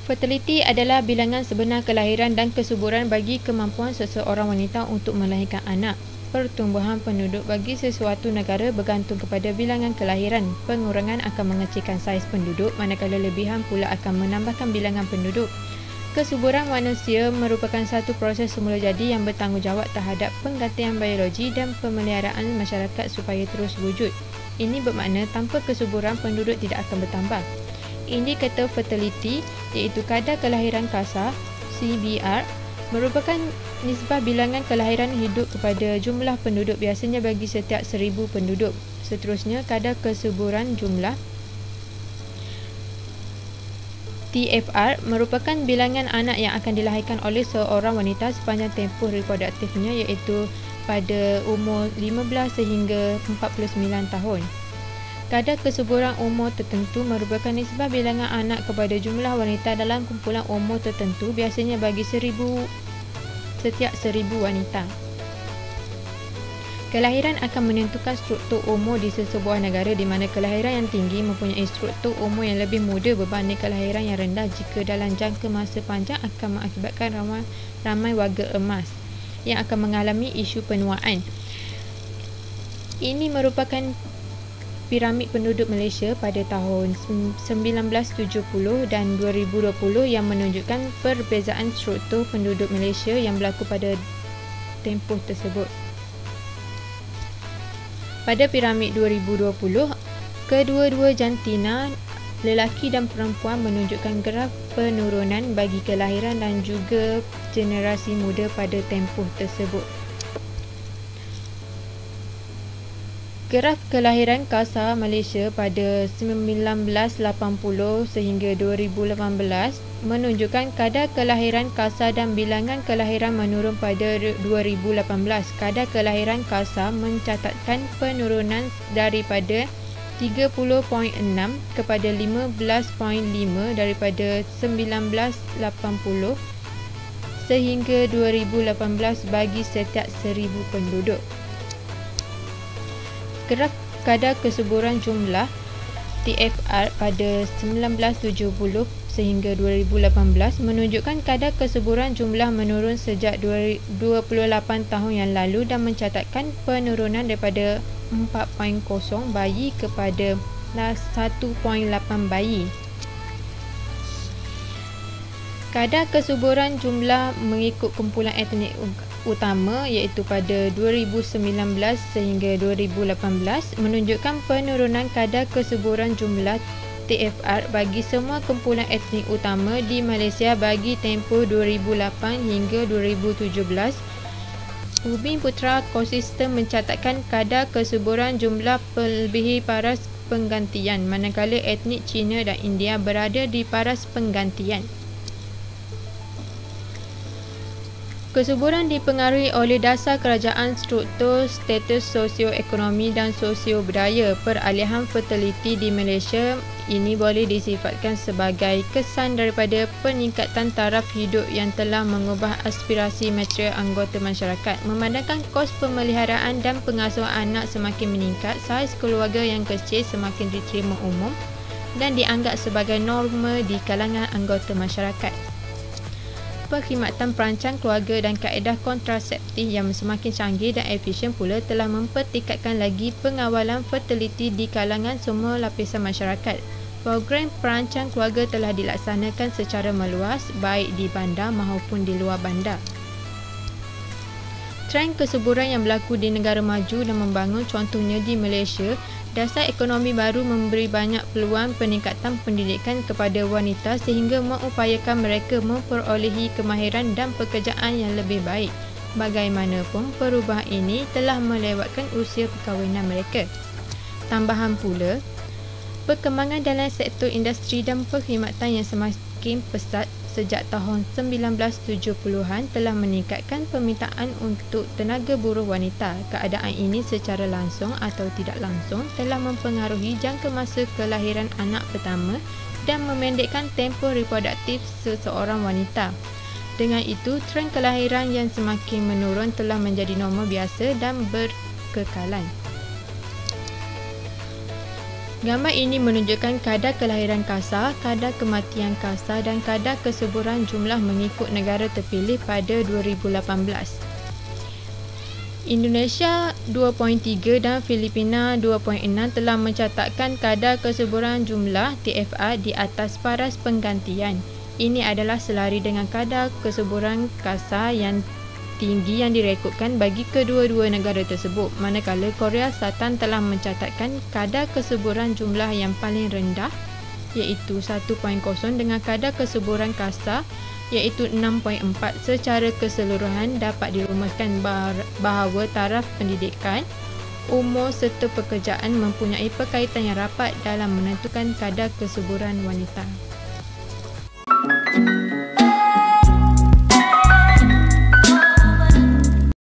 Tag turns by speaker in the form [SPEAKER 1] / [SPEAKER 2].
[SPEAKER 1] Fertiliti adalah bilangan sebenar kelahiran dan kesuburan bagi kemampuan seseorang wanita untuk melahirkan anak. Pertumbuhan penduduk bagi sesuatu negara bergantung kepada bilangan kelahiran. Pengurangan akan mengecilkan saiz penduduk, manakala lebihan pula akan menambahkan bilangan penduduk. Kesuburan manusia merupakan satu proses semula jadi yang bertanggungjawab terhadap penggantian biologi dan pemeliharaan masyarakat supaya terus wujud. Ini bermakna tanpa kesuburan penduduk tidak akan bertambah. Indikator fertility iaitu kadar kelahiran kasar CBR merupakan nisbah bilangan kelahiran hidup kepada jumlah penduduk biasanya bagi setiap 1000 penduduk. Seterusnya, kadar kesuburan jumlah TFR merupakan bilangan anak yang akan dilahirkan oleh seorang wanita sepanjang tempoh reproduktifnya iaitu pada umur 15 sehingga 49 tahun. Kadar kesuburan umur tertentu merupakan nisbah bilangan anak kepada jumlah wanita dalam kumpulan umur tertentu biasanya bagi setiap 1000 wanita. Kelahiran akan menentukan struktur umur di sesebuah negara di mana kelahiran yang tinggi mempunyai struktur umur yang lebih muda berbanding kelahiran yang rendah jika dalam jangka masa panjang akan mengakibatkan ramai warga emas yang akan mengalami isu penuaan. Ini merupakan piramid penduduk Malaysia pada tahun 1970 dan 2020 yang menunjukkan perbezaan struktur penduduk Malaysia yang berlaku pada tempoh tersebut. Pada piramid 2020, kedua-dua jantina lelaki dan perempuan menunjukkan graf penurunan bagi kelahiran dan juga generasi muda pada tempoh tersebut. Graf kelahiran kasar Malaysia pada 1980 sehingga 2018 menunjukkan kadar kelahiran kasar dan bilangan kelahiran menurun pada 2018. Kadar kelahiran kasar mencatatkan penurunan daripada 30.6 kepada 15.5 daripada 1980 sehingga 2018 bagi setiap 1000 penduduk. Graf kadar kesuburan jumlah TFR pada 1970 sehingga 2018 menunjukkan kadar kesuburan jumlah menurun sejak 28 tahun yang lalu dan mencatatkan penurunan daripada 4.0 bayi kepada 1.8 bayi. Kadar kesuburan jumlah mengikut kumpulan etnik utama iaitu pada 2019 sehingga 2018 menunjukkan penurunan kadar kesuburan jumlah TFR bagi semua kumpulan etnik utama di Malaysia bagi tempoh 2008 hingga 2017. Bumi Putera konsisten mencatatkan kadar kesuburan jumlah melebihi paras penggantian manakala etnik Cina dan India berada di paras penggantian. Kesuburan dipengaruhi oleh dasar kerajaan, struktur, status sosioekonomi dan sosio-budaya. Peralihan fertiliti di Malaysia ini boleh disifatkan sebagai kesan daripada peningkatan taraf hidup yang telah mengubah aspirasi material anggota masyarakat. Memandangkan kos pemeliharaan dan pengasuhan anak semakin meningkat, saiz keluarga yang kecil semakin diterima umum dan dianggap sebagai norma di kalangan anggota masyarakat. Perkhidmatan perancang keluarga dan kaedah kontraseptif yang semakin canggih dan efisien pula telah mempertingkatkan lagi pengawalan fertiliti di kalangan semua lapisan masyarakat. Program perancang keluarga telah dilaksanakan secara meluas baik di bandar maupun di luar bandar. Trend kesuburan yang berlaku di negara maju dan membangun, contohnya di Malaysia, dasar ekonomi baru memberi banyak peluang peningkatan pendidikan kepada wanita sehingga mengupayakan mereka memperolehi kemahiran dan pekerjaan yang lebih baik. Bagaimanapun, perubahan ini telah melewatkan usia perkahwinan mereka. Tambahan pula, perkembangan dalam sektor industri dan perkhidmatan yang semakin pesat sejak tahun 1970-an telah meningkatkan permintaan untuk tenaga buruh wanita. Keadaan ini secara langsung atau tidak langsung telah mempengaruhi jangka masa kelahiran anak pertama dan memendekkan tempoh reproduktif seseorang wanita. Dengan itu, trend kelahiran yang semakin menurun telah menjadi norma biasa dan berkekalan. Gambar ini menunjukkan kadar kelahiran kasar, kadar kematian kasar dan kadar kesuburan jumlah mengikut negara terpilih pada 2018. Indonesia 2.3 dan Filipina 2.6 telah mencatatkan kadar kesuburan jumlah TFR di atas paras penggantian. Ini adalah selari dengan kadar kesuburan kasar yang tinggi yang direkodkan bagi kedua-dua negara tersebut, manakala Korea Selatan telah mencatatkan kadar kesuburan jumlah yang paling rendah iaitu 1.0 dengan kadar kesuburan kasar iaitu 6.4. Secara keseluruhan dapat dirumuskan bahawa taraf pendidikan, umur serta pekerjaan mempunyai perkaitan yang rapat dalam menentukan kadar kesuburan wanita.